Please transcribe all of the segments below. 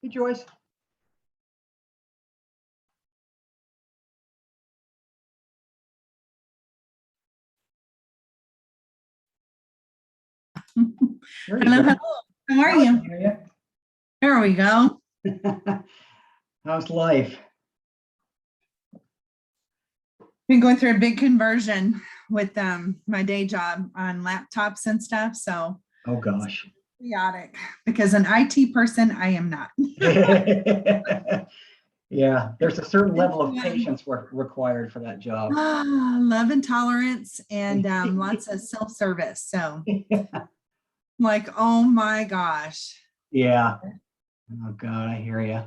Hey, Joyce. There you Hello, go. hello. How are you? There we go. How's life? Been going through a big conversion with my day job on laptops and stuff. So Oh gosh. chaotic because an IT person, I am not. Yeah, there's a certain level of patience required for that job. Love and tolerance and lots of self-service. So like, oh my gosh. Yeah. Oh God, I hear you.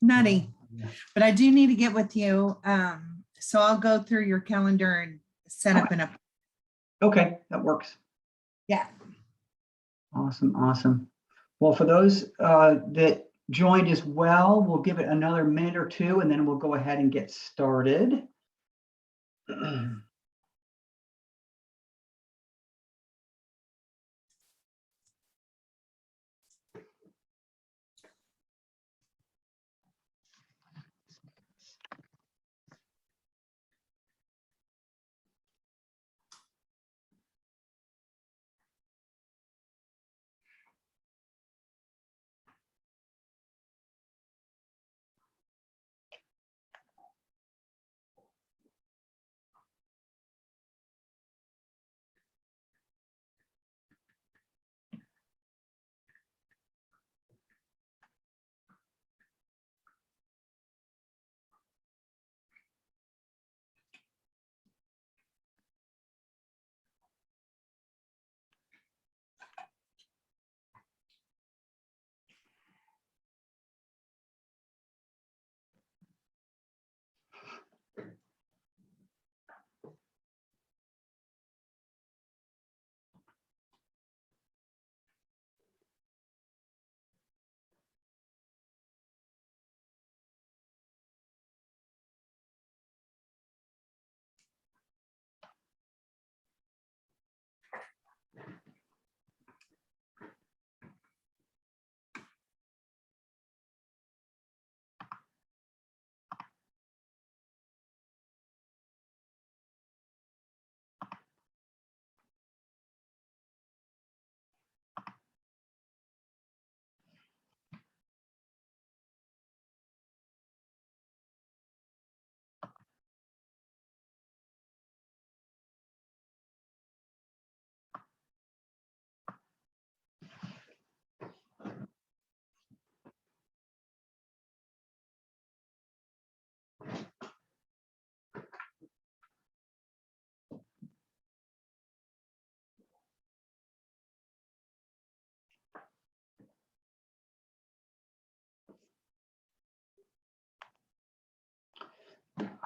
Nutty. Yeah. But I do need to get with you. So I'll go through your calendar and set up an appointment. Okay, that works. Yeah. Awesome, awesome. Well, for those that joined as well, we'll give it another minute or two, and then we'll go ahead and get started.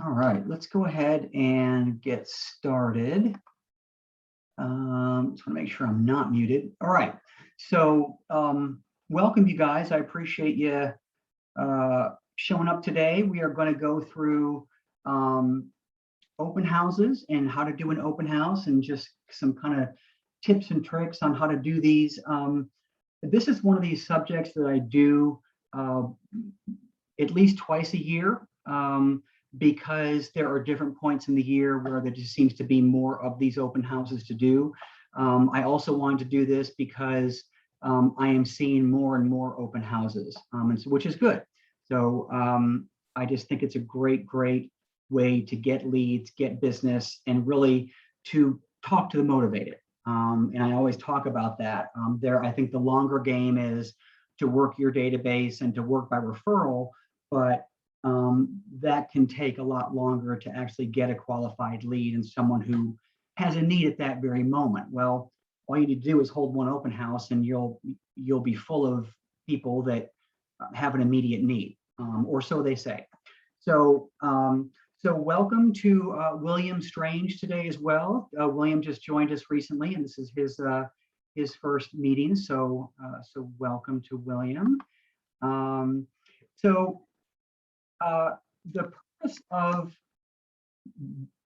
All right, let's go ahead and get started. Just want to make sure I'm not muted. All right, so welcome you guys. I appreciate you showing up today. We are going to go through open houses and how to do an open house and just some kind of tips and tricks on how to do these. This is one of these subjects that I do at least twice a year. Because there are different points in the year where there just seems to be more of these open houses to do. I also wanted to do this because I am seeing more and more open houses, and so, which is good. So I just think it's a great way to get leads, get business, and really to talk to the motivated. And I always talk about that. I think the longer game is to work your database and to work by referral, but that can take a lot longer to actually get a qualified lead and someone who has a need at that very moment. Well, all you need to do is hold one open house and you'll be full of people that have an immediate need, or so they say. So welcome to William Strange today as well. William just joined us recently, and this is his first meeting. So welcome to William. The purpose of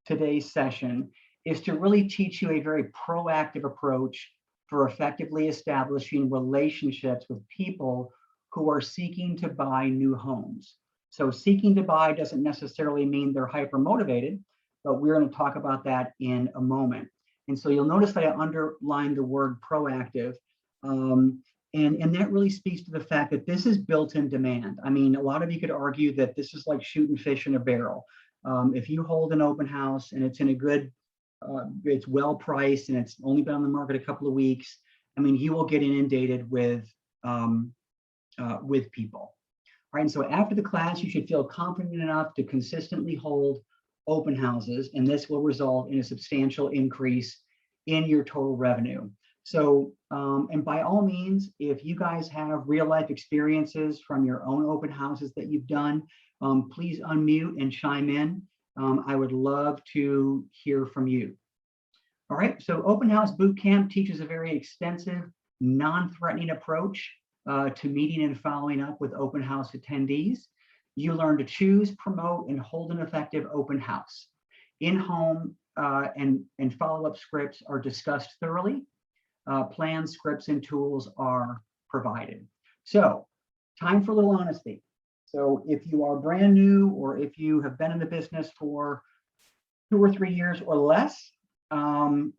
today's session is to really teach you a very proactive approach for effectively establishing relationships with people who are seeking to buy new homes. So seeking to buy doesn't necessarily mean they're hyper motivated, but we're going to talk about that in a moment. And so you'll notice that I underlined the word proactive. And that really speaks to the fact that this is built-in demand. I mean, a lot of you could argue that this is like shooting fish in a barrel. If you hold an open house and it's in a good, it's well priced and it's only been on the market a couple of weeks, I mean, you will get inundated with people. All right, and so after the class, you should feel confident enough to consistently hold open houses, and this will result in a substantial increase in your total revenue. So, and by all means, if you guys have real life experiences from your own open houses that you've done, please unmute and chime in. I would love to hear from you. All right, so Open House Bootcamp teaches a very extensive, non-threatening approach to meeting and following up with open house attendees. You learn to choose, promote, and hold an effective open house. In-home and follow-up scripts are discussed thoroughly. Plans, scripts, and tools are provided. So, time for a little honesty. So if you are brand new, or if you have been in the business for 2 or 3 years or less,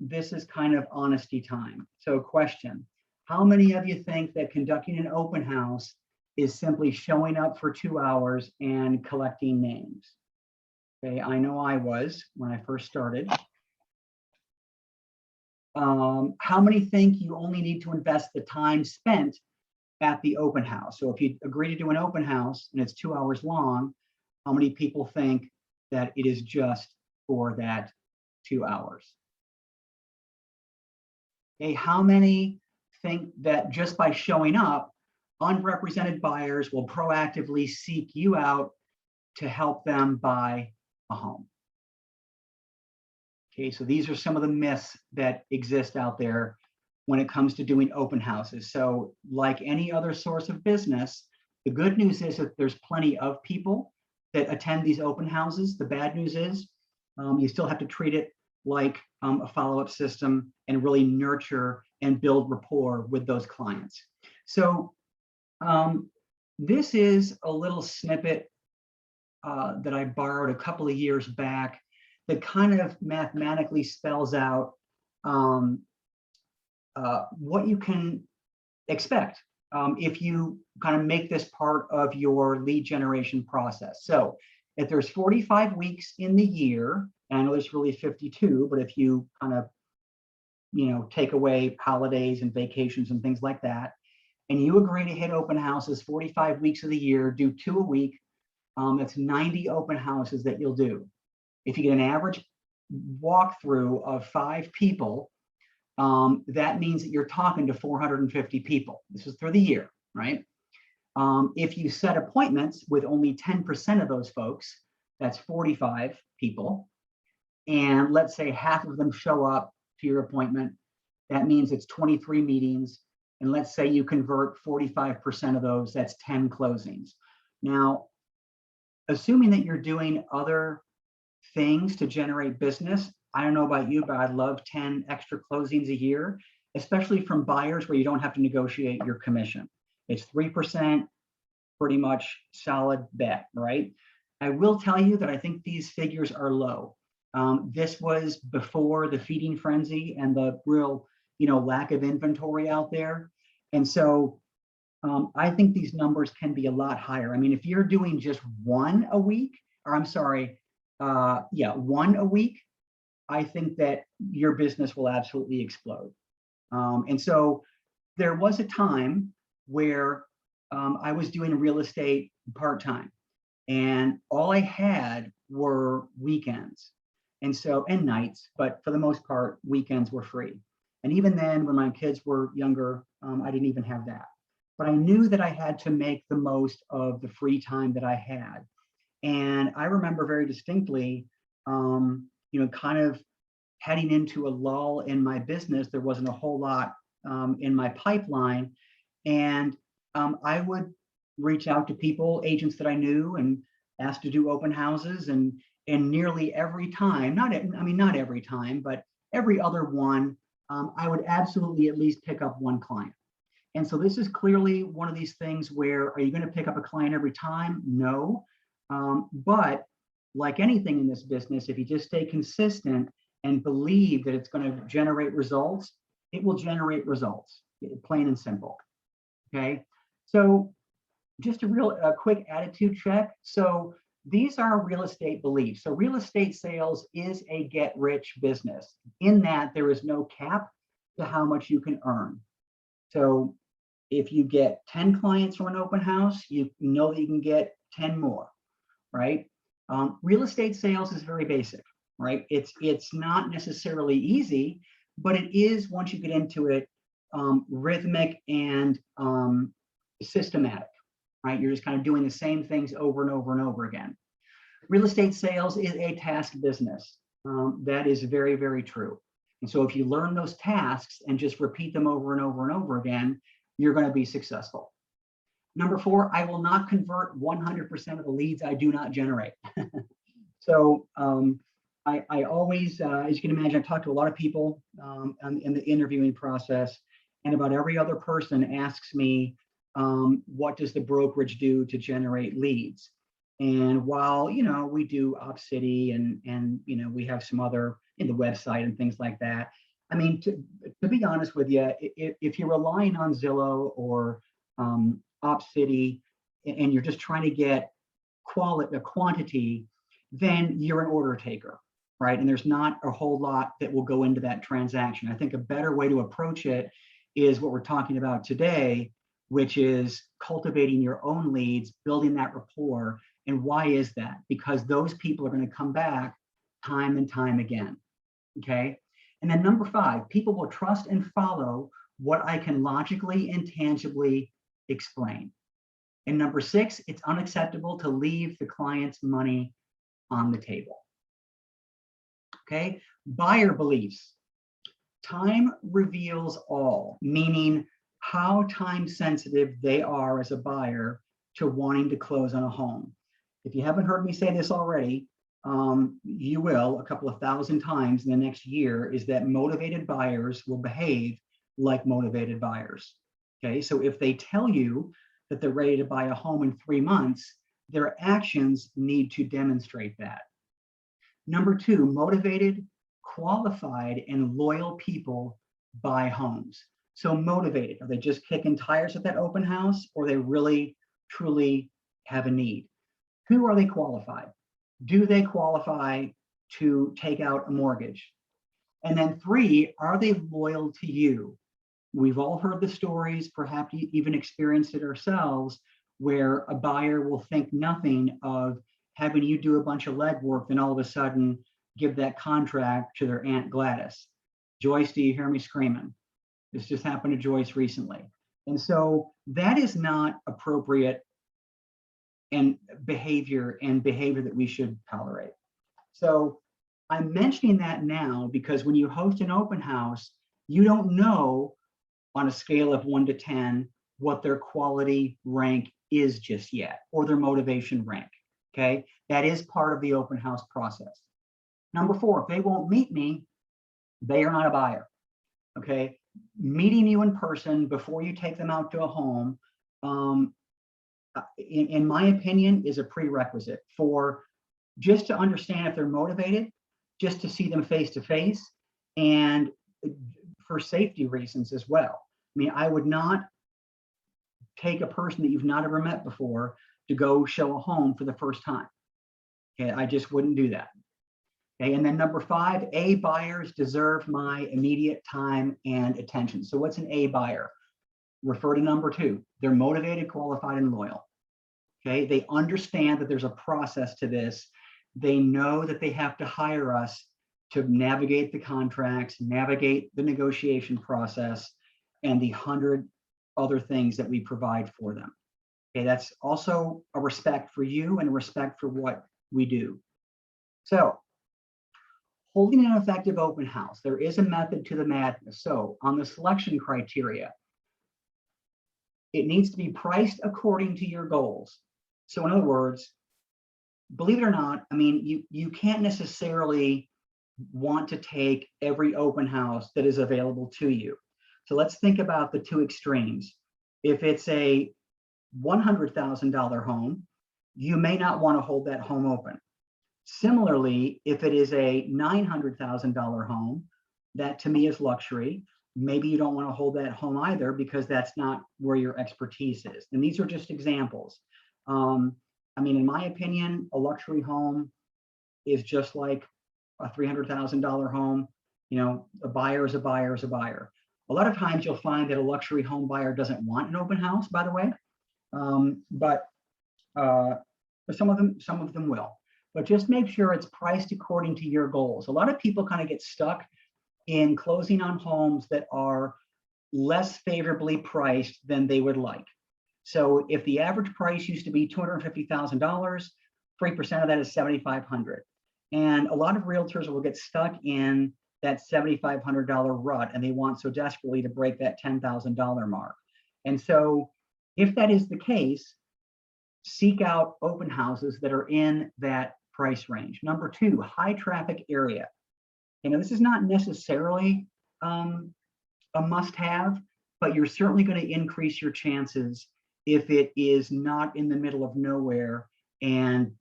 this is kind of honesty time. So question, how many of you think that conducting an open house is simply showing up for 2 hours and collecting names? Okay, I know I was when I first started. How many think you only need to invest the time spent at the open house? So if you agree to do an open house and it's 2 hours long, how many people think that it is just for that 2 hours? Okay, how many think that just by showing up, unrepresented buyers will proactively seek you out to help them buy a home? Okay, so these are some of the myths that exist out there when it comes to doing open houses. So like any other source of business, the good news is that there's plenty of people that attend these open houses. The bad news is you still have to treat it like a follow-up system and really nurture and build rapport with those clients. So this is a little snippet that I borrowed a couple of years back that kind of mathematically spells out what you can expect if you kind of make this part of your lead generation process. So if there's 45 weeks in the year, and I know there's really 52, but if you kind of, take away holidays and vacations and things like that, and you agree to hit open houses 45 weeks of the year, do 2 a week, that's 90 open houses that you'll do. If you get an average walkthrough of 5 people, that means that you're talking to 450 people. This is through the year, right? If you set appointments with only 10% of those folks, that's 45 people. And let's say half of them show up to your appointment. That means it's 23 meetings. And let's say you convert 45% of those, that's 10 closings. Now, assuming that you're doing other things to generate business, I don't know about you, but I'd love 10 extra closings a year, especially from buyers where you don't have to negotiate your commission. It's 3%, pretty much solid bet, right? I will tell you that I think these figures are low. This was before the feeding frenzy and the real, lack of inventory out there. And so I think these numbers can be a lot higher. I mean, if you're doing just 1 a week, or I'm sorry, 1 a week, I think that your business will absolutely explode. And so there was a time where I was doing real estate part-time, and all I had were weekends. And nights, but for the most part, weekends were free. And even then, when my kids were younger, I didn't even have that. But I knew that I had to make the most of the free time that I had. And I remember very distinctly, kind of heading into a lull in my business. There wasn't a whole lot in my pipeline. And I would reach out to people, agents that I knew, and ask to do open houses. And nearly every time, not every time, but every other one, I would absolutely at least pick up 1 client. And so this is clearly one of these things where, are you going to pick up a client every time? No. But like anything in this business, if you just stay consistent and believe that it's going to generate results, it will generate results, plain and simple. Okay. So just a quick attitude check. So these are real estate beliefs. So real estate sales is a get rich business in that there is no cap to how much you can earn. So if you get 10 clients from an open house, you know that you can get 10 more, right? Real estate sales is very basic, right? It's not necessarily easy, but it is, once you get into it, rhythmic and systematic, right? You're just kind of doing the same things over and over and over again. Real estate sales is a task business. That is very, very true. And so if you learn those tasks and just repeat them over and over and over again, you're going to be successful. Number 4, I will not convert 100% of the leads I do not generate. So I always, as you can imagine, I talk to a lot of people in the interviewing process, and about every other person asks me, what does the brokerage do to generate leads? And while, you know, we do OpCity and you know, we have some other in the website and things like that. I mean, to be honest with you, if you're relying on Zillow or OpCity and you're just trying to get quantity, then you're an order taker, right? And there's not a whole lot that will go into that transaction. I think a better way to approach it is what we're talking about today, which is cultivating your own leads, building that rapport. And why is that? Because those people are going to come back time and time again. Okay. And then number 5, people will trust and follow what I can logically and tangibly explain. And number 6, it's unacceptable to leave the client's money on the table. Okay. Buyer beliefs. Time reveals all, meaning how time sensitive they are as a buyer to wanting to close on a home. If you haven't heard me say this already, you will a couple of thousand times in the next year, is that motivated buyers will behave like motivated buyers. Okay, so if they tell you that they're ready to buy a home in 3 months, their actions need to demonstrate that. Number 2, motivated, qualified, and loyal people buy homes. So motivated, are they just kicking tires at that open house, or they really, truly have a need? Who are they qualified? Do they qualify to take out a mortgage? And then 3, are they loyal to you? We've all heard the stories, perhaps even experienced it ourselves, where a buyer will think nothing of having you do a bunch of legwork, then all of a sudden give that contract to their Aunt Gladys. Joyce, do you hear me screaming? This just happened to Joyce recently. And so that is not appropriate and behavior that we should tolerate. So I'm mentioning that now because when you host an open house, you don't know on a scale of 1 to 10 what their quality rank is just yet, or their motivation rank. Okay, that is part of the open house process. Number 4, if they won't meet me, they are not a buyer. Okay, meeting you in person before you take them out to a home, in my opinion, is a prerequisite for just to understand if they're motivated, just to see them face to face, and for safety reasons as well. I mean, I would not take a person that you've not ever met before to go show a home for the first time. Okay, I just wouldn't do that. Okay, and then number 5, A buyers deserve my immediate time and attention. So what's an A buyer? Refer to number 2. They're motivated, qualified, and loyal. Okay, they understand that there's a process to this. They know that they have to hire us to navigate the contracts, navigate the negotiation process, and the 100 other things that we provide for them. Okay, that's also a respect for you and a respect for what we do. So, holding an effective open house, there is a method to the madness. So, on the selection criteria, it needs to be priced according to your goals. So, in other words, believe it or not, I mean, you can't necessarily want to take every open house that is available to you. So let's think about the 2 extremes. If it's a $100,000 home, you may not want to hold that home open. Similarly, if it is a $900,000 home, that to me is luxury. Maybe you don't want to hold that home either because that's not where your expertise is. And these are just examples. I mean, in my opinion, a luxury home is just like a $300,000 home. You know, a buyer is a buyer is a buyer. A lot of times you'll find that a luxury home buyer doesn't want an open house, by the way, but some of them will. But just make sure it's priced according to your goals. A lot of people kind of get stuck in closing on homes that are less favorably priced than they would like. So if the average price used to be $250,000, 3% of that is $7,500. And a lot of realtors will get stuck in that $7,500 rut, and they want so desperately to break that $10,000 mark. And so if that is the case, seek out open houses that are in that price range. Number two, high traffic area. You know, this is not necessarily a must-have, but you're certainly going to increase your chances if it is not in the middle of nowhere and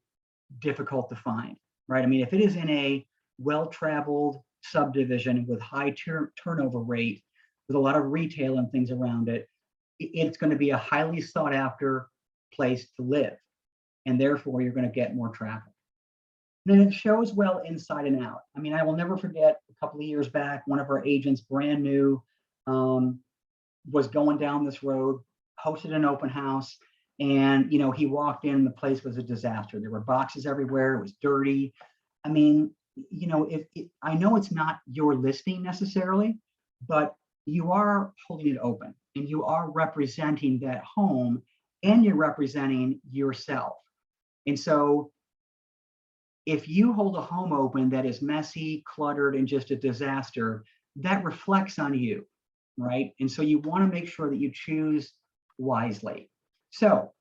difficult to find, right? I mean, if it is in a well-traveled subdivision with high turnover rate, with a lot of retail and things around it, it's going to be a highly sought after place to live. And therefore, you're going to get more traffic. And then it shows well inside and out. I mean, I will never forget a couple of years back, one of our agents, brand new, was going down this road, hosted an open house, and you know, he walked in, the place was a disaster. There were boxes everywhere, it was dirty. I mean, you know, I know it's not your listing necessarily, but you are holding it open and you are representing that home and you're representing yourself. And so if you hold a home open that is messy, cluttered, and just a disaster, that reflects on you, right? And so you want to make sure that you choose wisely. So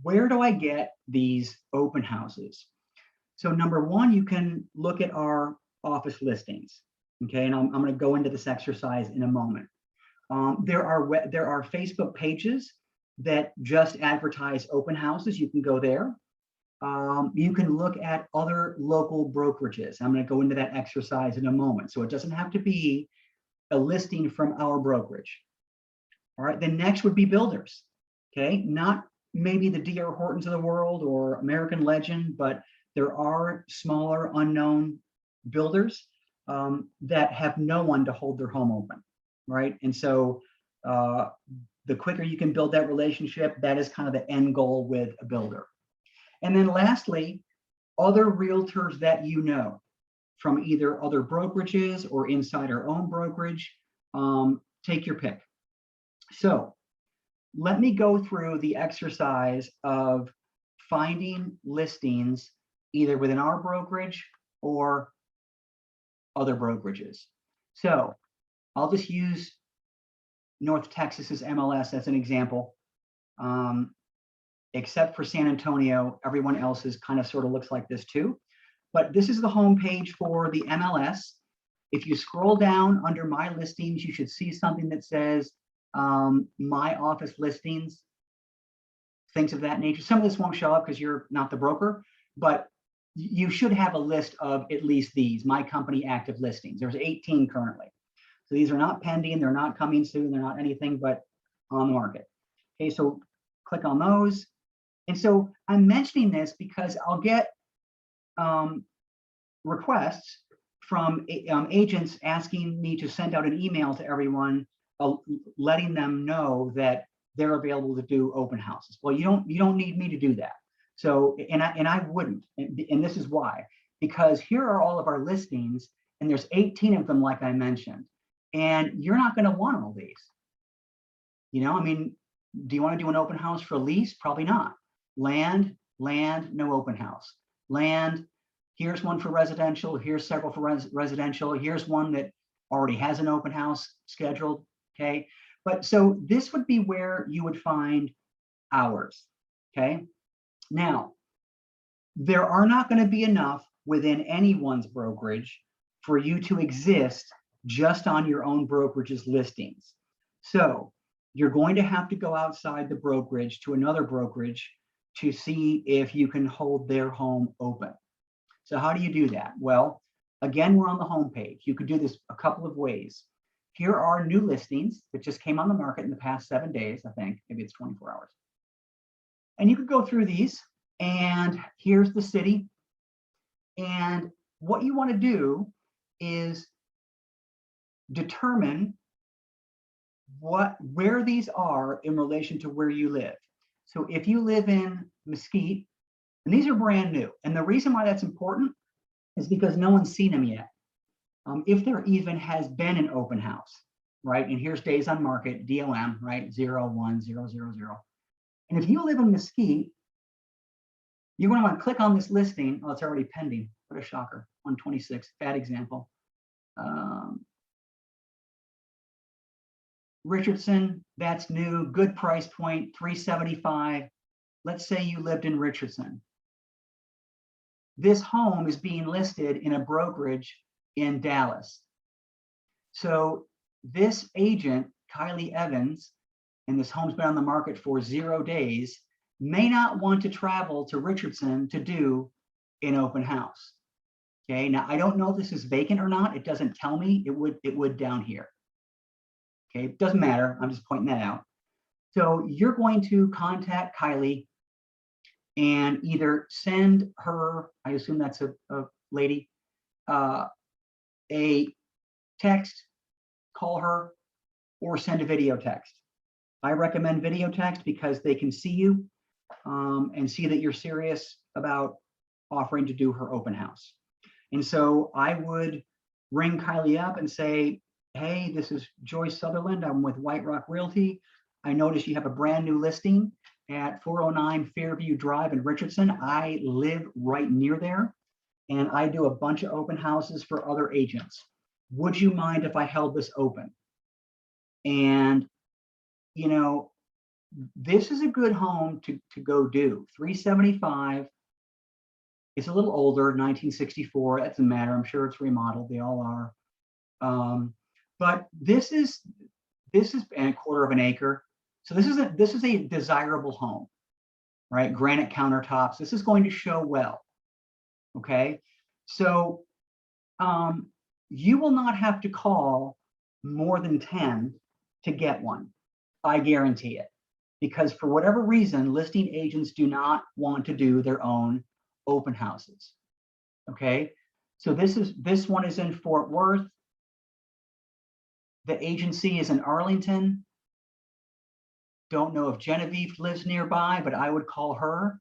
where do I get these open houses? So number one, you can look at our office listings. Okay, and I'm going to go into this exercise in a moment. There are Facebook pages that just advertise open houses. You can go there. You can look at other local brokerages. I'm going to go into that exercise in a moment. So it doesn't have to be a listing from our brokerage. All right, then next would be builders. Okay, not maybe the D.R. Hortons of the world or American Legend, but there are smaller unknown builders that have no one to hold their home open, right? And so the quicker you can build that relationship, that is kind of the end goal with a builder. And then lastly, other realtors that you know from either other brokerages or inside our own brokerage, take your pick. So let me go through the exercise of finding listings either within our brokerage or other brokerages. So I'll just use North Texas's MLS as an example. Except for San Antonio, everyone else's kind of sort of looks like this too. But this is the home page for the MLS. If you scroll down under my listings, you should see something that says my office listings, things of that nature. Some of this won't show up because you're not the broker, but you should have a list of at least these, my company active listings. There's 18 currently. So these are not pending, they're not coming soon, they're not anything but on the market. Okay, so click on those. And so I'm mentioning this because I'll get requests from agents asking me to send out an email to everyone, letting them know that they're available to do open houses. Well, you don't need me to do that. So, and I wouldn't, and this is why, because here are all of our listings, and there's 18 of them, like I mentioned, and you're not going to want all these. You know, I mean, do you want to do an open house for lease? Probably not. Land, no open house. Land, here's one for residential, here's several for residential, here's one that already has an open house scheduled, okay? But so this would be where you would find ours, okay? Now, there are not going to be enough within anyone's brokerage for you to exist just on your own brokerage's listings. So you're going to have to go outside the brokerage to another brokerage to see if you can hold their home open. So how do you do that? Well, again, we're on the home page. You could do this a couple of ways. Here are new listings that just came on the market in the past 7 days, I think, maybe it's 24 hours. And you could go through these, and here's the city. And what you want to do is determine where these are in relation to where you live. So if you live in Mesquite, and these are brand new, and the reason why that's important is because no one's seen them yet. If there even has been an open house, right? And here's days on market, DOM, right? 0, 1, 0, 0, 0. And if you live in Mesquite, you're going to want to click on this listing. Oh, it's already pending. What a shocker. 126, bad example. Richardson, that's new, good price point, 375. Let's say you lived in Richardson. This home is being listed in a brokerage in Dallas. So this agent, Kylie Evans, and this home's been on the market for 0 days, may not want to travel to Richardson to do an open house. Okay, now I don't know if this is vacant or not. It doesn't tell me. It would down here. Okay, it doesn't matter. I'm just pointing that out. So you're going to contact Kylie and either send her, I assume that's a lady, a text, call her, or send a video text. I recommend video text because they can see you and see that you're serious about offering to do her open house. And so I would ring Kylie up and say, hey, this is Joyce Sutherland. I'm with White Rock Realty. I noticed you have a brand new listing at 409 Fairview Drive in Richardson. I live right near there, and I do a bunch of open houses for other agents. Would you mind if I held this open? And, you know, this is a good home to go do. 375. It's a little older, 1964. That doesn't matter. I'm sure it's remodeled. They all are. But this is a quarter of an acre. So this is a desirable home, right? Granite countertops. This is going to show well. Okay. So you will not have to call more than 10 to get one. I guarantee it. Because for whatever reason, listing agents do not want to do their own open houses. Okay. So this one is in Fort Worth. The agency is in Arlington. Don't know if Genevieve lives nearby, but I would call her.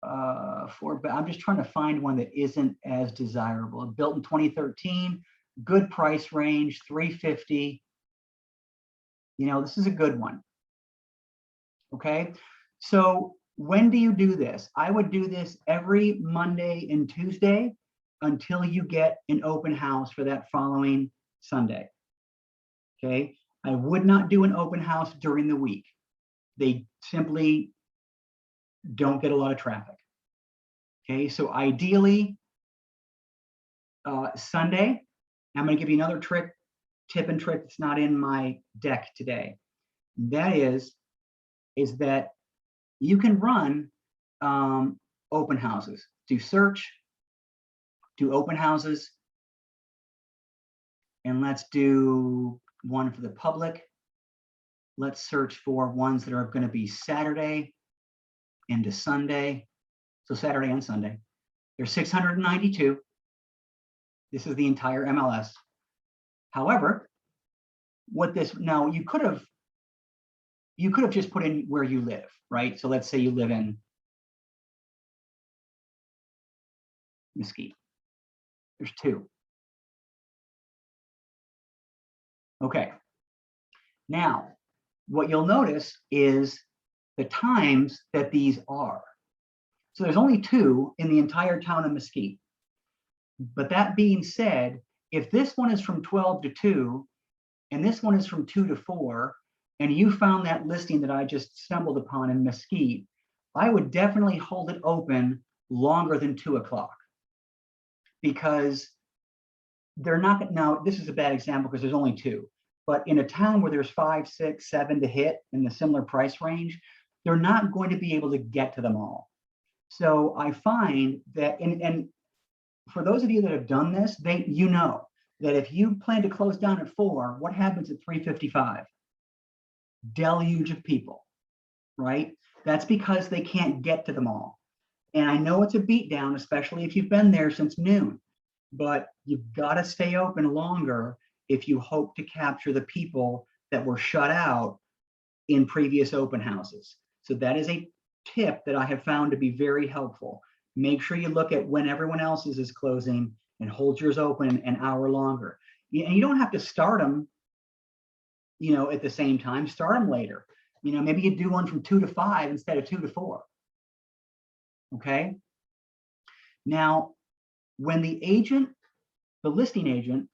I'm just trying to find one that isn't as desirable. Built in 2013, good price range, 350. You know, this is a good one. Okay, so when do you do this? I would do this every Monday and Tuesday until you get an open house for that following Sunday. Okay, I would not do an open house during the week. They simply don't get a lot of traffic. Okay, so ideally Sunday. I'm going to give you another tip and trick that's not in my deck today. That is that you can run open houses. Do search, do open houses, and let's do one for the public. Let's search for ones that are going to be Saturday into Sunday. So Saturday and Sunday. There's 692. This is the entire MLS. However, now you could have just put in where you live, right? So let's say you live in Mesquite. There's 2. Okay. Now, what you'll notice is the times that these are. So there's only 2 in the entire town of Mesquite. But that being said, if this one is from 12 to 2, and this one is from 2 to 4, and you found that listing that I just stumbled upon in Mesquite, I would definitely hold it open longer than 2 o'clock. Because they're not, now this is a bad example because there's only 2, But in a town where there's 5, 6, 7 to hit in the similar price range, they're not going to be able to get to them all. So I find that, and for those of you that have done this, you know that if you plan to close down at 4, what happens at 3:55? Deluge of people, right? That's because they can't get to them all. And I know it's a beatdown, especially if you've been there since noon, but you've got to stay open longer if you hope to capture the people that were shut out in previous open houses. So that is a tip that I have found to be very helpful. Make sure you look at when everyone else's is closing and hold yours open an hour longer. And you don't have to start them, at the same time. Start them later. Maybe you do one from 2 to 5 instead of 2 to 4. Okay. Now, when the listing agent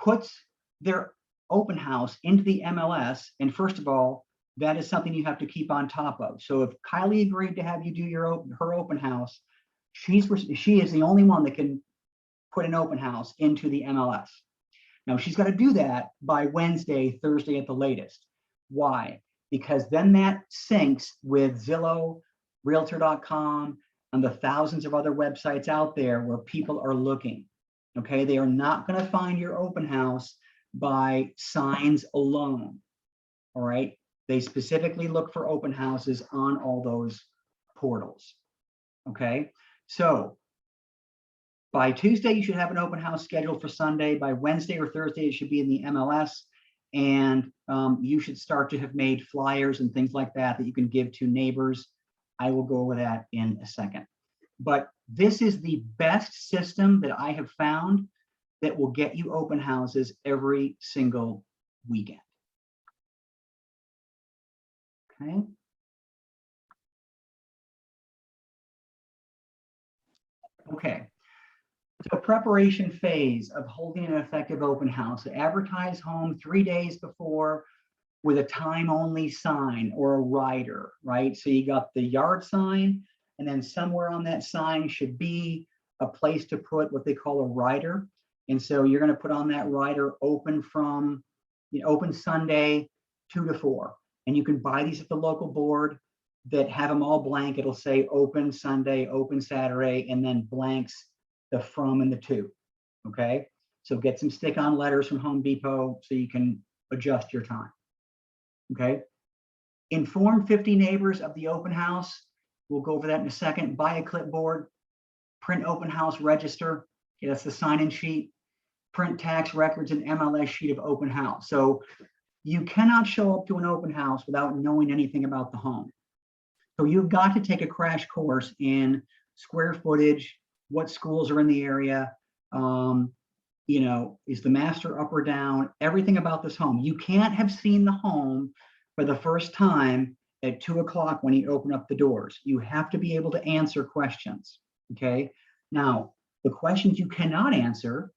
puts their open house into the MLS, and first of all, that is something you have to keep on top of. So if Kylie agreed to have you do her open house, she is the only one that can put an open house into the MLS. Now she's got to do that by Wednesday, Thursday at the latest. Why? Because then that syncs with Zillow, Realtor.com, and the thousands of other websites out there where people are looking. Okay, they are not going to find your open house by signs alone. All right, they specifically look for open houses on all those portals. Okay, so by Tuesday, you should have an open house scheduled for Sunday. By Wednesday or Thursday, it should be in the MLS. And you should start to have made flyers and things like that that you can give to neighbors. I will go over that in a second. But this is the best system that I have found that will get you open houses every single weekend. Okay. Okay. So preparation phase of holding an effective open house. Advertise home 3 days before with a time only sign or a rider, right? So you got the yard sign, and then somewhere on that sign should be a place to put what they call a rider. And so you're going to put on that rider open from, open Sunday 2 to 4. And you can buy these at the local board that have them all blank. It'll say open Sunday, open Saturday, and then blanks the from and the to. Okay. So get some stick-on letters from Home Depot so you can adjust your time. Okay. Inform 50 neighbors of the open house. We'll go over that in a second. Buy a clipboard, print open house register. Okay, that's the sign-in sheet. Print tax records and MLS sheet of open house. So you cannot show up to an open house without knowing anything about the home. So you've got to take a crash course in square footage, what schools are in the area, is the master up or down, everything about this home. You can't have seen the home for the first time at 2 o'clock when you open up the doors. You have to be able to answer questions. Okay. Now, the questions you cannot answer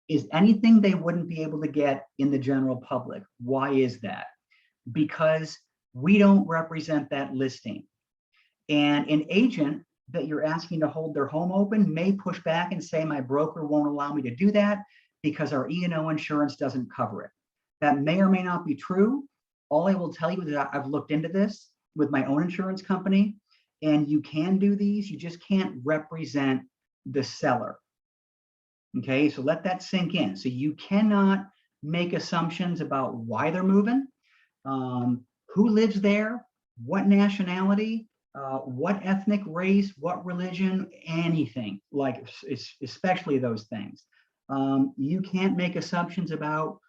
is anything they wouldn't be able to get in the general public. Why is that? Because we don't represent that listing. And an agent that you're asking to hold their home open may push back and say, my broker won't allow me to do that because our E&O insurance doesn't cover it. That may or may not be true. All I will tell you is that I've looked into this with my own insurance company, and you can do these. You just can't represent the seller. Okay, so let that sink in. So you cannot make assumptions about why they're moving, who lives there, what nationality, what ethnic race, what religion, anything, like especially those things. You can't make assumptions about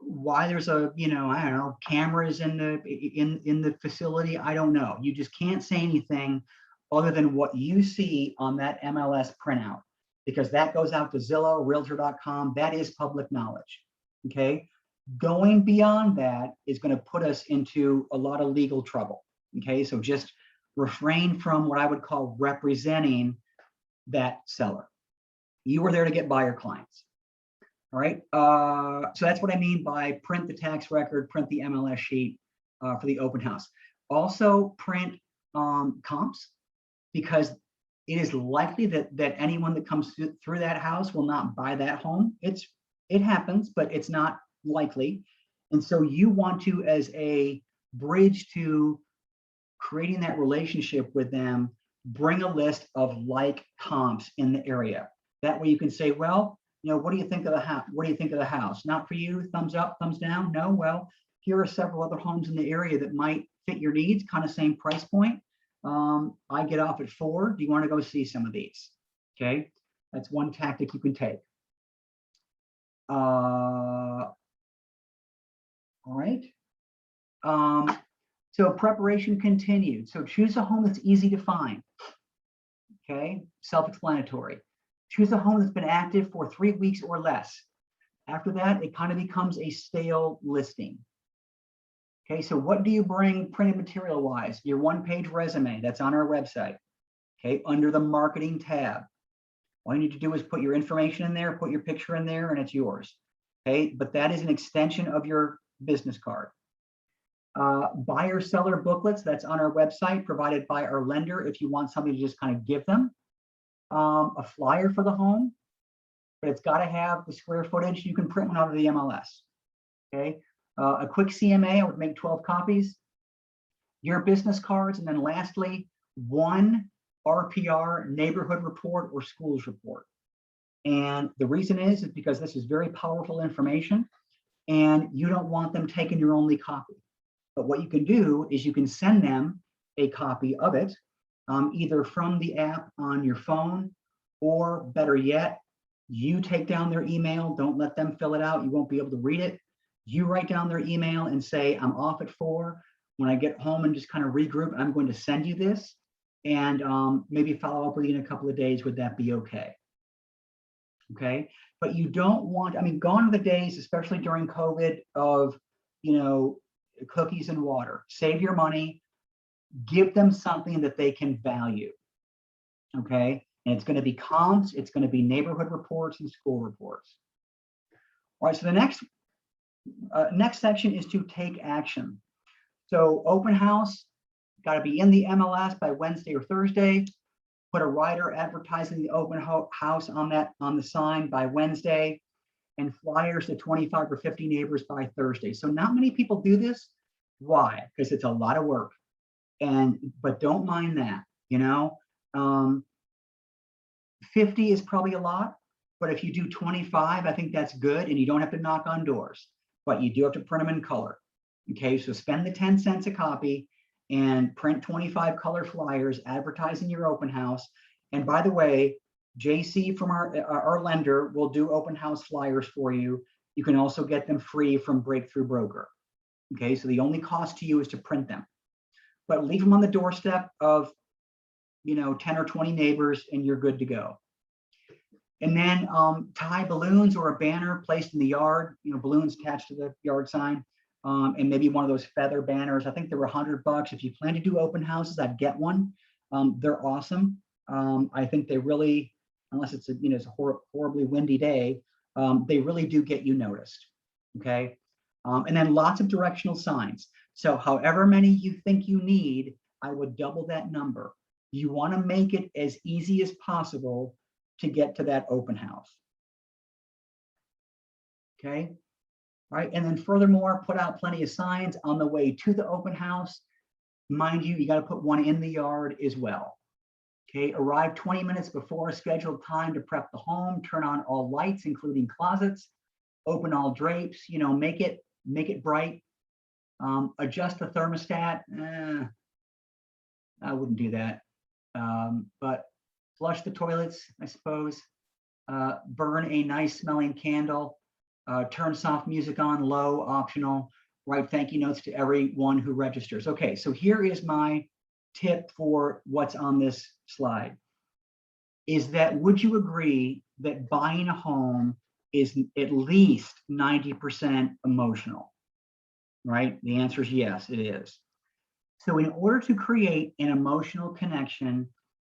why there's a, I don't know, cameras in the facility. I don't know. You just can't say anything other than what you see on that MLS printout, because that goes out to Zillow, Realtor.com. That is public knowledge. Okay. Going beyond that is going to put us into a lot of legal trouble. Okay. So just refrain from what I would call representing that seller. You were there to get buyer clients. All right. So that's what I mean by print the tax record, print the MLS sheet for the open house. Also print comps, because it is likely that anyone that comes through that house will not buy that home. It happens, but it's not likely. And so you want to, as a bridge to creating that relationship with them, bring a list of like comps in the area. That way you can say, well, what do you think of the house? What do you think of the house? Not for you, thumbs up, thumbs down. No, well, here are several other homes in the area that might fit your needs, kind of same price point. I get off at 4. Do you want to go see some of these? Okay, that's one tactic you can take. All right. So preparation continued. So choose a home that's easy to find. Okay, self-explanatory. Choose a home that's been active for 3 weeks or less. After that, it kind of becomes a stale listing. Okay, so what do you bring printed material wise? Your 1-page resume that's on our website. Okay, under the marketing tab. All you need to do is put your information in there, put your picture in there, and it's yours. Okay, but that is an extension of your business card. Buyer seller booklets, that's on our website, provided by our lender if you want somebody to just kind of give them. A flyer for the home, but it's got to have the square footage. You can print one out of the MLS. Okay, a quick CMA, I would make 12 copies. Your business cards, and then lastly, 1 RPR, neighborhood report or schools report. And the reason is because this is very powerful information, and you don't want them taking your only copy. But what you can do is you can send them a copy of it, either from the app on your phone, or better yet, you take down their email. Don't let them fill it out. You won't be able to read it. You write down their email and say, I'm off at 4. When I get home and just kind of regroup, I'm going to send you this, and maybe follow up with you in a couple of days. Would that be okay? Okay, but you don't want, I mean, gone are the days, especially during COVID, of, cookies and water. Save your money, give them something that they can value. Okay, and it's going to be comps, it's going to be neighborhood reports and school reports. All right, so the next section is to take action. So open house, got to be in the MLS by Wednesday or Thursday. Put a rider advertising the open house on the sign by Wednesday, and flyers to 25 or 50 neighbors by Thursday. So not many people do this. Why? Because it's a lot of work. But don't mind that, 50 is probably a lot, but if you do 25, I think that's good, and you don't have to knock on doors, but you do have to print them in color. Okay, so spend the 10 cents a copy and print 25 color flyers advertising your open house. And by the way, JC from our lender will do open house flyers for you. You can also get them free from Breakthrough Broker. Okay, so the only cost to you is to print them, but leave them on the doorstep of 10 or 20 neighbors and you're good to go. And then tie balloons or a banner placed in the yard, balloons attached to the yard sign, and maybe one of those feather banners. I think they were $100. If you plan to do open houses, I'd get one. They're awesome. I think they really, unless it's it's a horribly windy day, they really do get you noticed. Okay, and then lots of directional signs. So however many you think you need, I would double that number. You want to make it as easy as possible to get to that open house. Okay. All right, and then furthermore, put out plenty of signs on the way to the open house. Mind you, you got to put one in the yard as well. Okay, arrive 20 minutes before a scheduled time to prep the home. Turn on all lights, including closets. Open all drapes. Make it bright. Adjust the thermostat. I wouldn't do that. But flush the toilets, I suppose. Burn a nice smelling candle. Turn soft music on, low, optional. Write thank you notes to everyone who registers. Okay, so here is my tip for what's on this slide. Is that, would you agree that buying a home is at least 90% emotional? Right? The answer is yes, it is. So in order to create an emotional connection,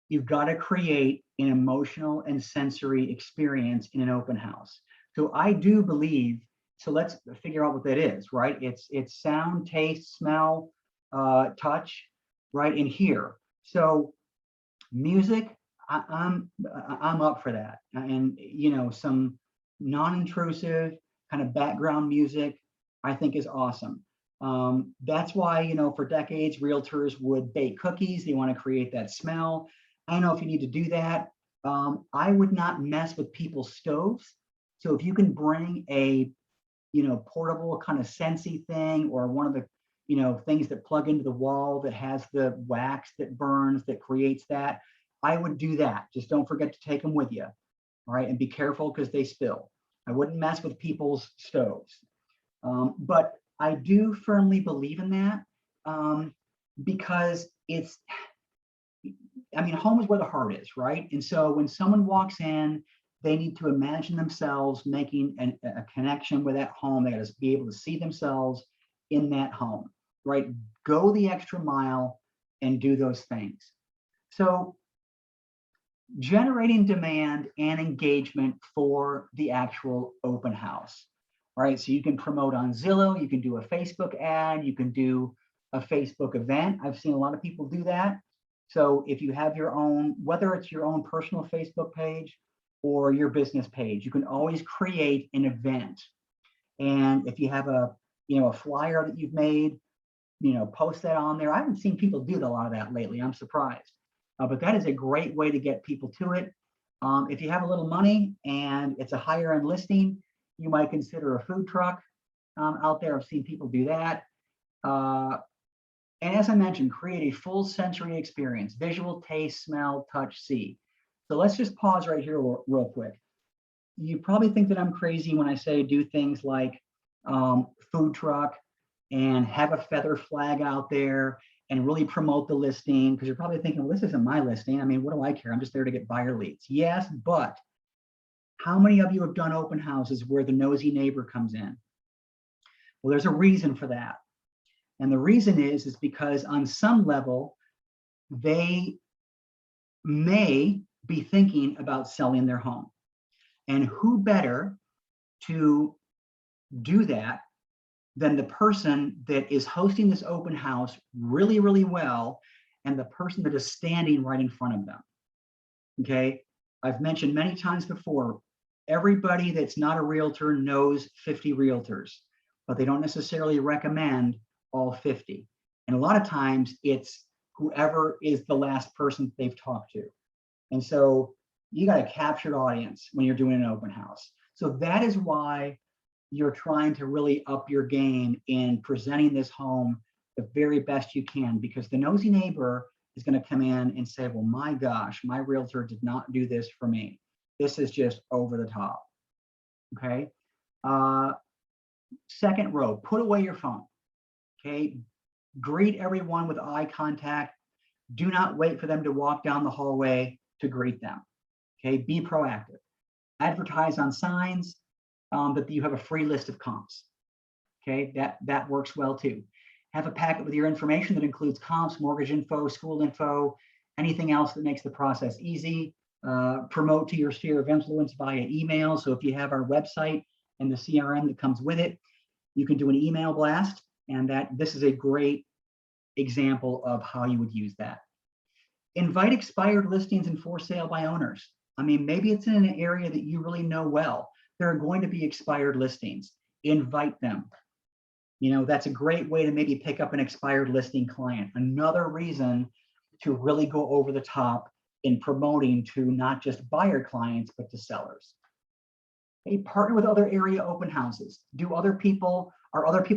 you've got to create an emotional and sensory experience in an open house. So I do believe, so let's figure out what that is, right? It's sound, taste, smell, touch, right in here. So music, I'm up for that. And some non-intrusive, kind of background music, I think is awesome. That's why, you know, for decades, realtors would bake cookies. They want to create that smell. I don't know if you need to do that. I would not mess with people's stoves. So if you can bring a, you know, portable kind of Scentsy thing, or one of the, you know, things that plug into the wall that has the wax that burns, that creates that, I would do that. Just don't forget to take them with you. All right. And be careful because they spill. I wouldn't mess with people's stoves. But I do firmly believe in that, because it's, I mean, home is where the heart is, right? And so when someone walks in, they need to imagine themselves making a connection with that home. They got to be able to see themselves in that home, right? Go the extra mile and do those things. So generating demand and engagement for the actual open house, right? So you can promote on Zillow, you can do a Facebook ad, you can do a Facebook event. I've seen a lot of people do that. So if you have your own, whether it's your own personal Facebook page or your business page, you can always create an event. And if you have a, you know, a flyer that you've made, you know, post that on there. I haven't seen people do a lot of that lately. I'm surprised. But that is a great way to get people to it. If you have a little money and it's a higher end listing, you might consider a food truck out there. I've seen people do that. And as I mentioned, create a full sensory experience: visual, taste, smell, touch, see. So let's just pause right here real quick. You probably think that I'm crazy when I say do things like food truck and have a feather flag out there and really promote the listing, because you're probably thinking, well, this isn't my listing. I mean, what do I care? I'm just there to get buyer leads. Yes, but how many of you have done open houses where the nosy neighbor comes in? Well, there's a reason for that. And the reason is because on some level, they may be thinking about selling their home. And who better to do that than the person that is hosting this open house really, really well, and the person that is standing right in front of them. Okay. I've mentioned many times before, everybody that's not a realtor knows 50 realtors, but they don't necessarily recommend all 50. And a lot of times it's whoever is the last person they've talked to. And so you got to capture the audience when you're doing an open house. So that is why you're trying to really up your game in presenting this home the very best you can, because the nosy neighbor is going to come in and say, well, my gosh, my realtor did not do this for me. This is just over the top. Okay. Second row, put away your phone. Okay. Greet everyone with eye contact. Do not wait for them to walk down the hallway to greet them. Okay. Be proactive. Advertise on signs that you have a free list of comps. Okay. That works well too. Have a packet with your information that includes comps, mortgage info, school info, anything else that makes the process easy. Promote to your sphere of influence via email. So if you have our website and the CRM that comes with it, you can do an email blast, and this is a great example of how you would use that. Invite expired listings and for sale by owners. I mean, maybe it's in an area that you really know well. There are going to be expired listings. Invite them. You know, that's a great way to maybe pick up an expired listing client. Another reason to really go over the top in promoting to not just buyer clients, but to sellers. Hey, partner with other area open houses. Are other people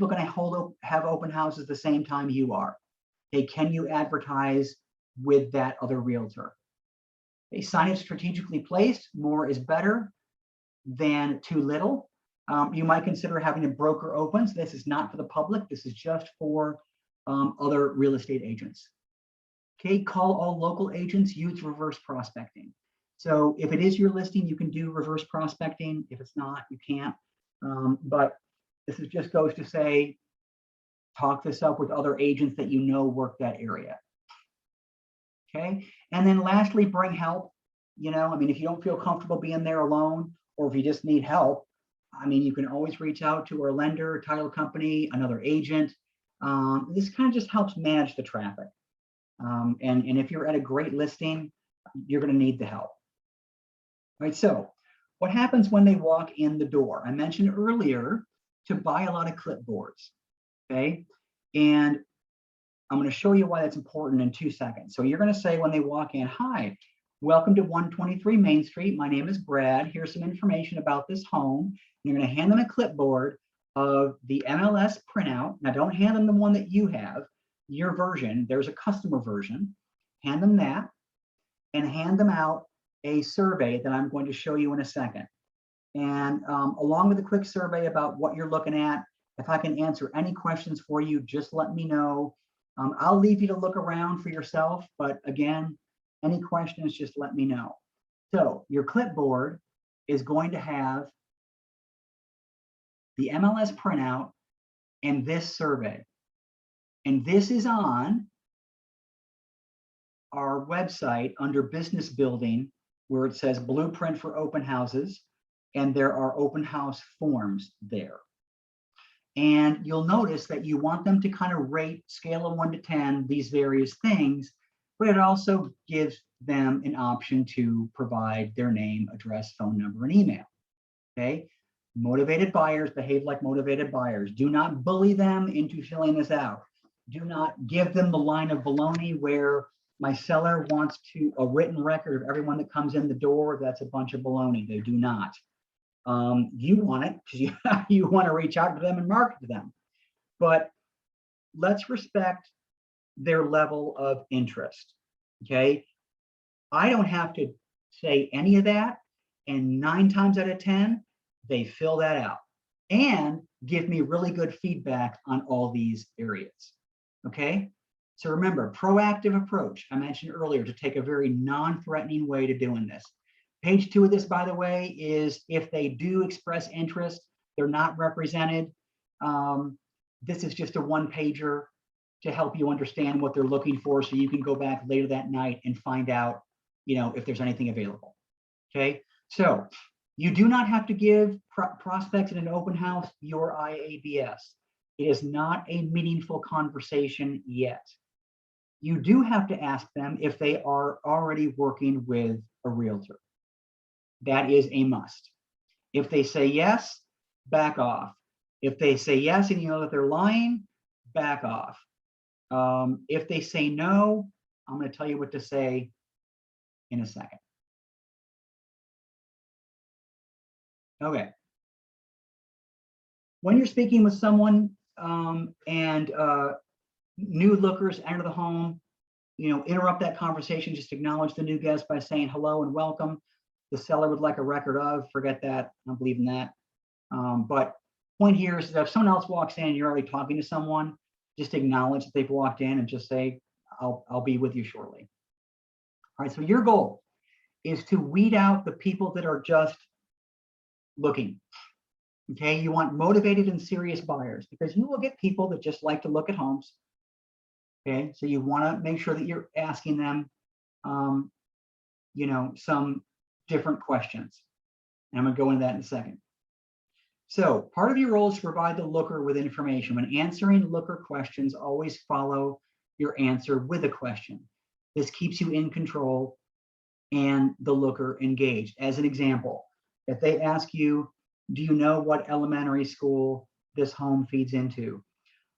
going to have open houses the same time you are? Hey, can you advertise with that other realtor? Hey, signage strategically placed. More is better than too little. You might consider having a broker opens. This is not for the public. This is just for other real estate agents. Okay, call all local agents, use reverse prospecting. So if it is your listing, you can do reverse prospecting. If it's not, you can't. But this just goes to say, talk this up with other agents that you know work that area. Okay, and then lastly, bring help. You know, I mean, if you don't feel comfortable being there alone, or if you just need help, I mean, you can always reach out to our lender, title company, another agent. This kind of just helps manage the traffic. And if you're at a great listing, you're going to need the help. Right. So what happens when they walk in the door? I mentioned earlier to buy a lot of clipboards, okay? And I'm going to show you why that's important in 2 seconds. So you're going to say when they walk in, hi, welcome to 123 Main Street. My name is Brad. Here's some information about this home. You're going to hand them a clipboard of the MLS printout. Now don't hand them the one that you have, your version. There's a customer version. Hand them that and hand them out a survey that I'm going to show you in a second. And along with a quick survey about what you're looking at, if I can answer any questions for you, just let me know. I'll leave you to look around for yourself, but again, any questions, just let me know. So your clipboard is going to have the MLS printout and this survey. And this is on our website under business building, where it says blueprint for open houses, and there are open house forms there. And you'll notice that you want them to kind of rate scale of 1 to 10 these various things, but it also gives them an option to provide their name, address, phone number, and email. Okay, motivated buyers behave like motivated buyers. Do not bully them into filling this out. Do not give them the line of baloney where my seller wants a written record of everyone that comes in the door. That's a bunch of baloney. They do not. You want it because you want to reach out to them and market to them. But let's respect their level of interest. Okay. I don't have to say any of that. And 9 times out of 10, they fill that out and give me really good feedback on all these areas. Okay. So remember, proactive approach. I mentioned earlier to take a very non-threatening way to doing this. Page 2 of this, by the way, is if they do express interest, they're not represented. This is just a one-pager to help you understand what they're looking for, so you can go back later that night and find out, if there's anything available. Okay, so you do not have to give prospects in an open house your IABS. It is not a meaningful conversation yet. You do have to ask them if they are already working with a realtor. That is a must. If they say yes, back off. If they say yes and you know that they're lying, back off. If they say no, I'm going to tell you what to say in a second. Okay. When you're speaking with someone and new lookers enter the home, interrupt that conversation. Just acknowledge the new guest by saying hello and welcome. The seller would like a record of, forget that, I don't believe in that. But point here is that if someone else walks in and you're already talking to someone, just acknowledge that they've walked in and just say, I'll be with you shortly. All right, so your goal is to weed out the people that are just looking. Okay, you want motivated and serious buyers, because you will get people that just like to look at homes. Okay, so you want to make sure that you're asking them, some different questions. And I'm going to go into that in a second. So part of your role is to provide the looker with information. When answering looker questions, always follow your answer with a question. This keeps you in control and the looker engaged. As an example, if they ask you, do you know what elementary school this home feeds into?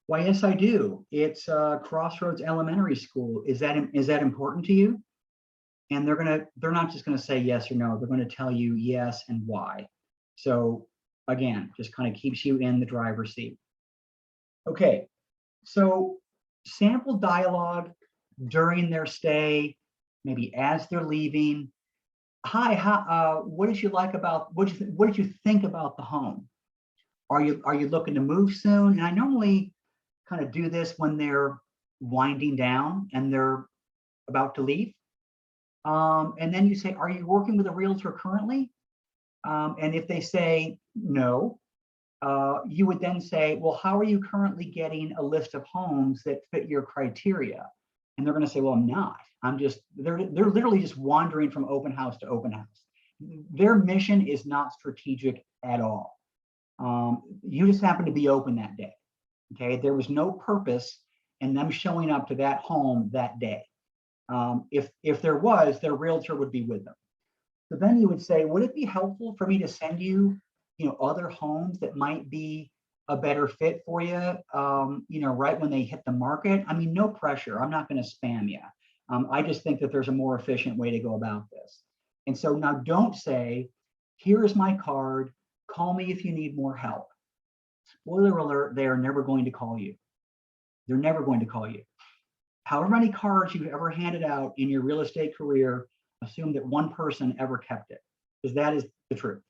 Why, yes, I do. It's Crossroads Elementary School. Is that important to you? And they're not just going to say yes or no. They're going to tell you yes and why. So again, just kind of keeps you in the driver's seat. Okay, so sample dialogue during their stay, maybe as they're leaving. Hi, what did you like about, what did you think about the home? Are you looking to move soon? And I normally kind of do this when they're winding down and they're about to leave. And then you say, are you working with a realtor currently? And if they say no, you would then say, well, how are you currently getting a list of homes that fit your criteria? And they're going to say, well, I'm not. They're literally just wandering from open house to open house. Their mission is not strategic at all. You just happen to be open that day. Okay, there was no purpose in them showing up to that home that day. If there was, their realtor would be with them. So then you would say, would it be helpful for me to send you, other homes that might be a better fit for you, right when they hit the market? I mean, no pressure. I'm not going to spam you. I just think that there's a more efficient way to go about this. And so now don't say, here's my card. Call me if you need more help. Spoiler alert, they are never going to call you. They're never going to call you. However many cards you've ever handed out in your real estate career, assume that one person ever kept it, because that is the truth.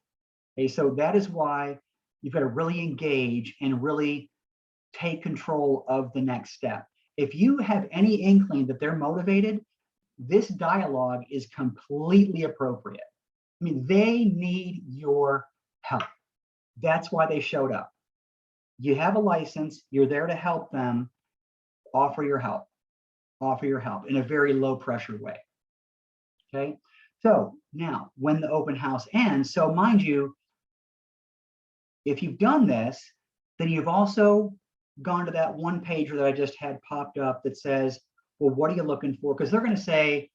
Okay, so that is why you've got to really engage and really take control of the next step. If you have any inkling that they're motivated, this dialogue is completely appropriate. I mean, they need your help. That's why they showed up. You have a license, you're there to help them. Offer your help. Offer your help in a very low pressure way. Okay. So now when the open house ends, so mind you, if you've done this, then you've also gone to that one pager that I just had popped up that says, well, what are you looking for? Because they're going to say,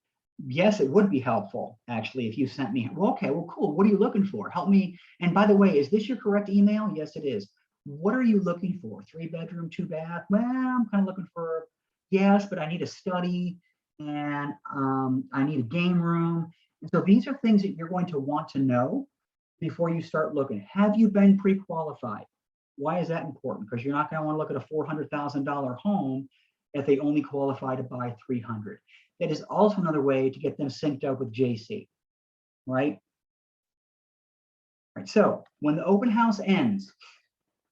yes, it would be helpful, actually, if you sent me. Well, okay, well, cool. What are you looking for? Help me. And by the way, is this your correct email? Yes, it is. What are you looking for? 3-bedroom, 2-bath? Well, I'm kind of looking for, yes, but I need a study and I need a game room. And so these are things that you're going to want to know before you start looking. Have you been pre-qualified? Why is that important? Because you're not going to want to look at a $400,000 home if they only qualify to buy 300. That is also another way to get them synced up with JC, right? Right. So when the open house ends,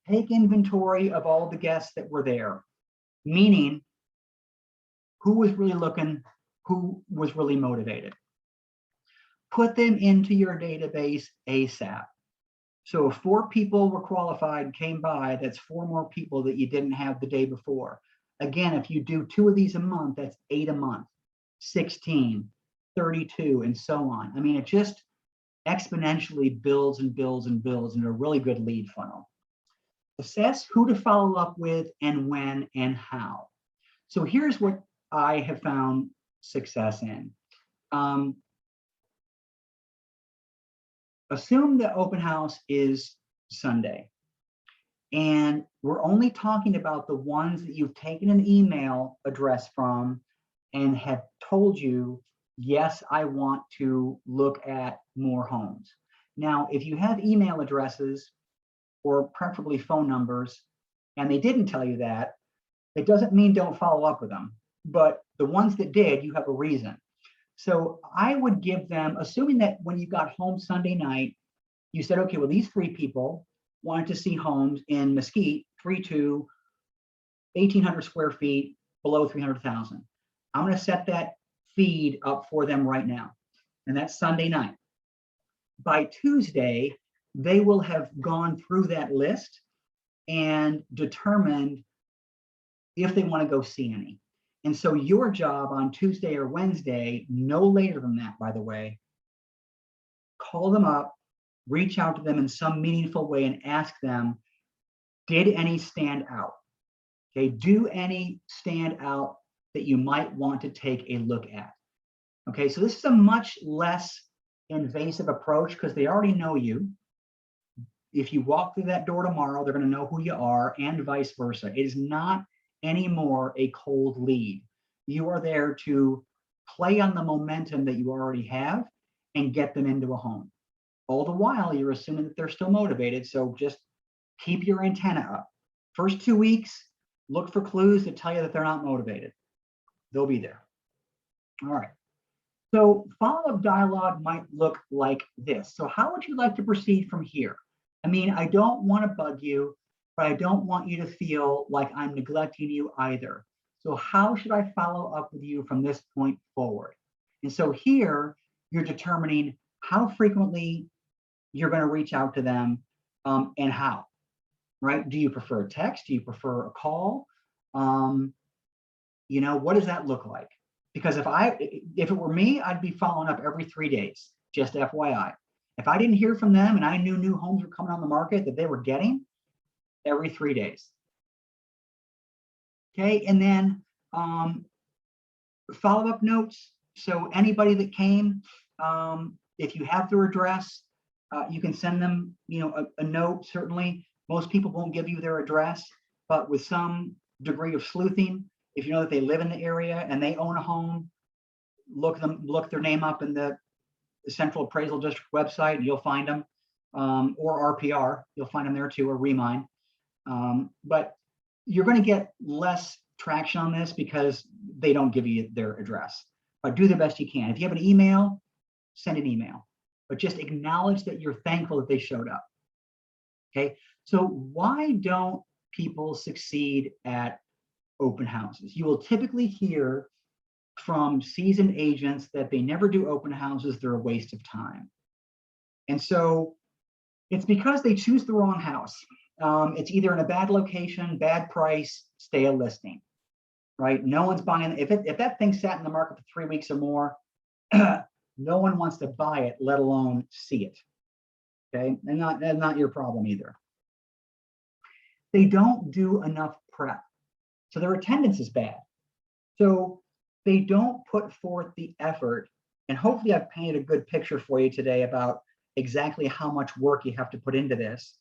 take inventory of all the guests that were there, meaning who was really looking, who was really motivated. Put them into your database ASAP. So if 4 people were qualified and came by, that's 4 more people that you didn't have the day before. Again, if you do 2 of these a month, that's 8 a month, 16, 32, and so on. I mean, it just exponentially builds and builds and builds in a really good lead funnel. Assess who to follow up with and when and how. So here's what I have found success in. Assume the open house is Sunday, and we're only talking about the ones that you've taken an email address from and have told you, yes, I want to look at more homes. Now, if you have email addresses or preferably phone numbers, and they didn't tell you that, it doesn't mean don't follow up with them. But the ones that did, you have a reason. So I would give them, assuming that when you got home Sunday night, you said, okay, well, these 3 people wanted to see homes in Mesquite, 3-2, 1,800 square feet, below 300,000. I'm going to set that feed up for them right now. And that's Sunday night. By Tuesday, they will have gone through that list and determined if they want to go see any. And so your job on Tuesday or Wednesday, no later than that, by the way, call them up, reach out to them in some meaningful way and ask them, did any stand out? Okay, do any stand out that you might want to take a look at? Okay, so this is a much less invasive approach because they already know you. If you walk through that door tomorrow, they're going to know who you are and vice versa. It is not anymore a cold lead. You are there to play on the momentum that you already have and get them into a home. All the while, you're assuming that they're still motivated, so just keep your antenna up. First 2 weeks, look for clues to tell you that they're not motivated. They'll be there. All right. So follow-up dialogue might look like this. So how would you like to proceed from here? I mean, I don't want to bug you, but I don't want you to feel like I'm neglecting you either. So how should I follow up with you from this point forward? And so here, you're determining how frequently you're going to reach out to them and how, right? Do you prefer a text? Do you prefer a call? What does that look like? Because if it were me, I'd be following up every 3 days, just FYI. If I didn't hear from them and I knew new homes were coming on the market that they were getting, every 3 days. Okay, and then follow-up notes. So anybody that came, if you have their address, you can send them, a note. Certainly, most people won't give you their address, but with some degree of sleuthing, if you know that they live in the area and they own a home, look their name up in the Central Appraisal District website, and you'll find them, or RPR, you'll find them there too, or Remine. But you're going to get less traction on this because they don't give you their address. But do the best you can. If you have an email, send an email, but just acknowledge that you're thankful that they showed up. Okay, so why don't people succeed at open houses? You will typically hear from seasoned agents that they never do open houses, they're a waste of time. And so it's because they choose the wrong house. It's either in a bad location, bad price, stale listing, right? No one's buying. If that thing sat in the market for 3 weeks or more, no one wants to buy it, let alone see it. Okay, and not your problem either. They don't do enough prep, so their attendance is bad. So they don't put forth the effort, and hopefully I've painted a good picture for you today about exactly how much work you have to put into this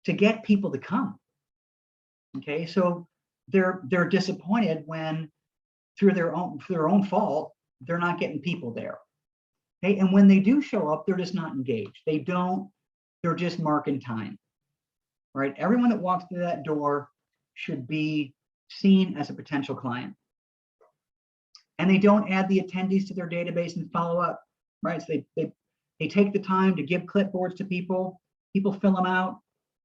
to get people to come. Okay, so they're disappointed when through their own fault they're not getting people there. Okay, and when they do show up, they're just not engaged. They're just marking time. Right? Everyone that walks through that door should be seen as a potential client. And they don't add the attendees to their database and follow up, right? So they take the time to give clipboards to people fill them out,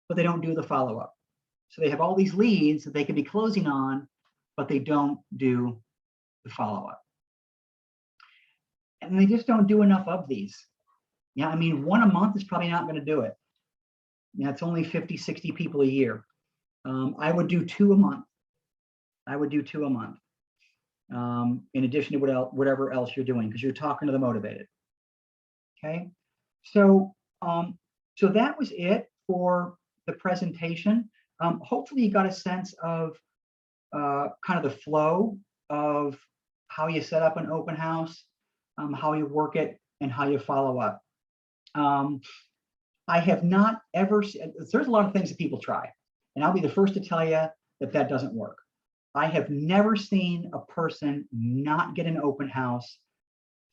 but they don't do the follow-up. So they have all these leads that they could be closing on, but they don't do the follow-up. And they just don't do enough of these. Yeah, I mean, one a month is probably not going to do it. Yeah, it's only 50, 60 people a year. I would do 2 a month. In addition to whatever else you're doing, because you're talking to the motivated. Okay, so so that was it for the presentation. Hopefully you got a sense of kind of the flow of how you set up an open house, how you work it, and how you follow up. I have not ever seen, there's a lot of things that people try, and I'll be the first to tell you that doesn't work. I have never seen a person not get an open house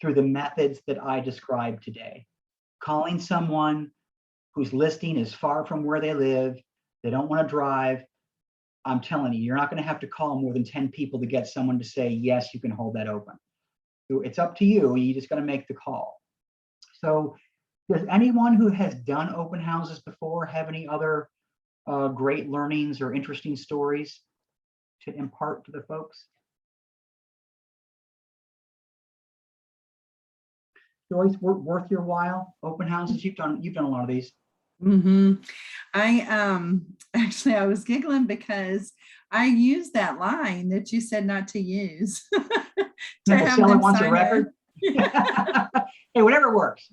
through the methods that I described today. Calling someone whose listing is far from where they live, they don't want to drive. I'm telling you, you're not going to have to call more than 10 people to get someone to say, yes, you can hold that open. So it's up to you. You just got to make the call. So does anyone who has done open houses before have any other great learnings or interesting stories to impart to the folks? Joyce, worth your while, open houses? You've done a lot of these. Mm-hmm. Actually I was giggling because I used that line that you said not to use. To have seller wants a record. Hey, whatever works.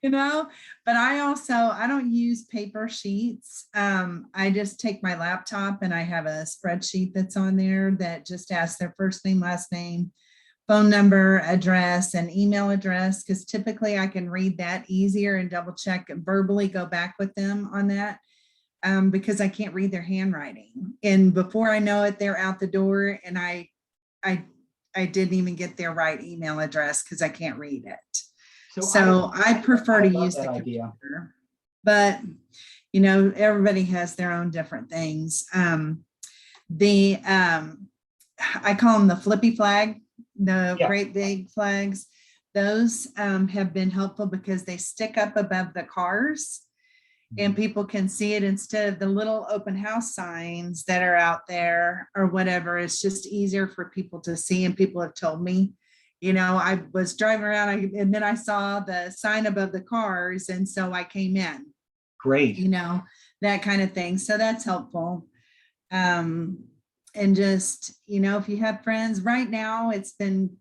You know, but I don't use paper sheets. I just take my laptop and I have a spreadsheet that's on there that just asks their first name, last name, phone number, address, and email address, because typically I can read that easier and double check and verbally go back with them on that, because I can't read their handwriting. And before I know it, they're out the door, and I didn't even get their right email address because I can't read it. So I prefer to use the computer, but you know, everybody has their own different things. I call them the flippy flag, the great big flags. Those have been helpful because they stick up above the cars and people can see it instead of the little open house signs that are out there or whatever. It's just easier for people to see, and people have told me, you know, I was driving around and then I saw the sign above the cars, and so I came in. Great. You know, that kind of thing. So that's helpful. And just, you know, if you have friends right now, it's been,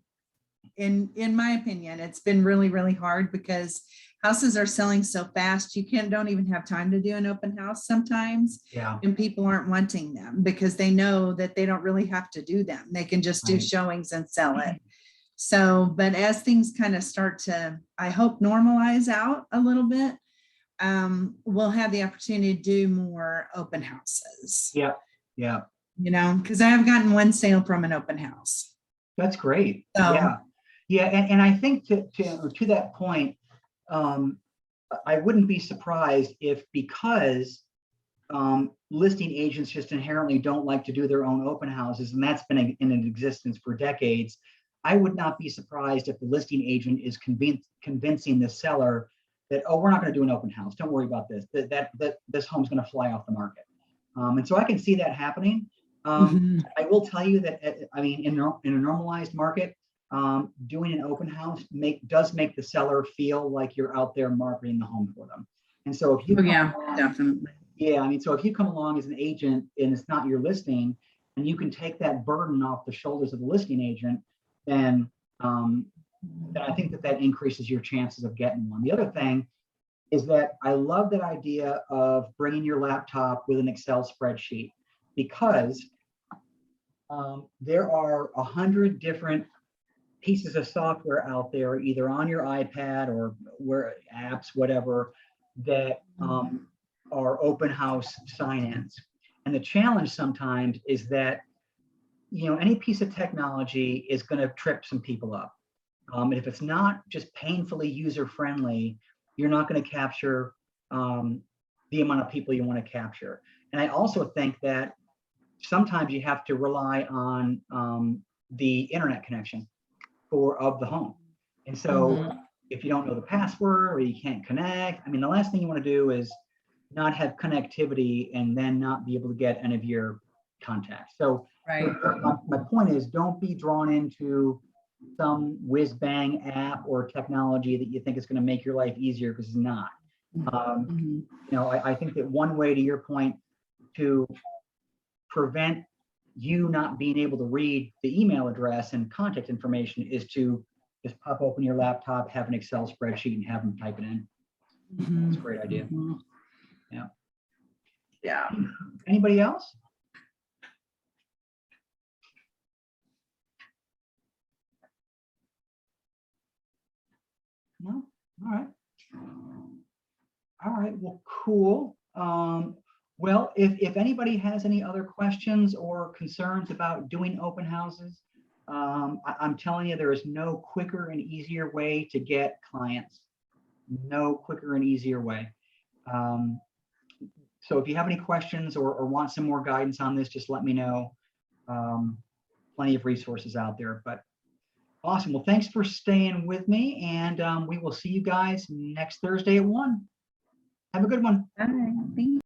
in my opinion, it's been really, really hard because houses are selling so fast. You don't even have time to do an open house sometimes. Yeah. And people aren't wanting them because they know that they don't really have to do them. They can just do showings and sell it. So, but as things kind of start to, I hope, normalize out a little bit, we'll have the opportunity to do more open houses. Yeah, yeah. You know, because I have gotten one sale from an open house. That's great. So, Yeah, yeah, and I think to that point, I wouldn't be surprised if, because listing agents just inherently don't like to do their own open houses, and that's been in existence for decades. I would not be surprised if the listing agent is convincing the seller that, oh, we're not going to do an open house. Don't worry about this. That this home's going to fly off the market. And so I can see that happening. I will tell you that, I mean, in a normalized market, doing an open house does make the seller feel like you're out there marketing the home for them. And so if you, definitely. yeah, I mean, so if you come along as an agent and it's not your listing, and you can take that burden off the shoulders of the listing agent, then I think that increases your chances of getting one. The other thing is that I love that idea of bringing your laptop with an Excel spreadsheet, because there are 100 different pieces of software out there, either on your iPad or where apps, whatever, that are open house sign-ins. And the challenge sometimes is that, you know, any piece of technology is going to trip some people up. And if it's not just painfully user-friendly, you're not going to capture the amount of people you want to capture. And I also think that sometimes you have to rely on the internet connection of the home. And so if you don't know the password or you can't connect, I mean, the last thing you want to do is not have connectivity and then not be able to get any of your contacts. So my point is, don't be drawn into some whiz bang app or technology that you think is going to make your life easier, because it's not. You know, I think that one way, to your point, to prevent you not being able to read the email address and contact information is to just pop open your laptop, have an Excel spreadsheet, and have them type it in. That's a great idea. Yeah. Yeah. Anybody else? No? All right. All right. Well, cool. Well, if anybody has any other questions or concerns about doing open houses, I'm telling you, there is no quicker and easier way to get clients. No quicker and easier way. So if you have any questions or want some more guidance on this, just let me know. Plenty of resources out there. But awesome. Well, thanks for staying with me, and we will see you guys next Thursday at 1. Have a good one. All right. Thank you.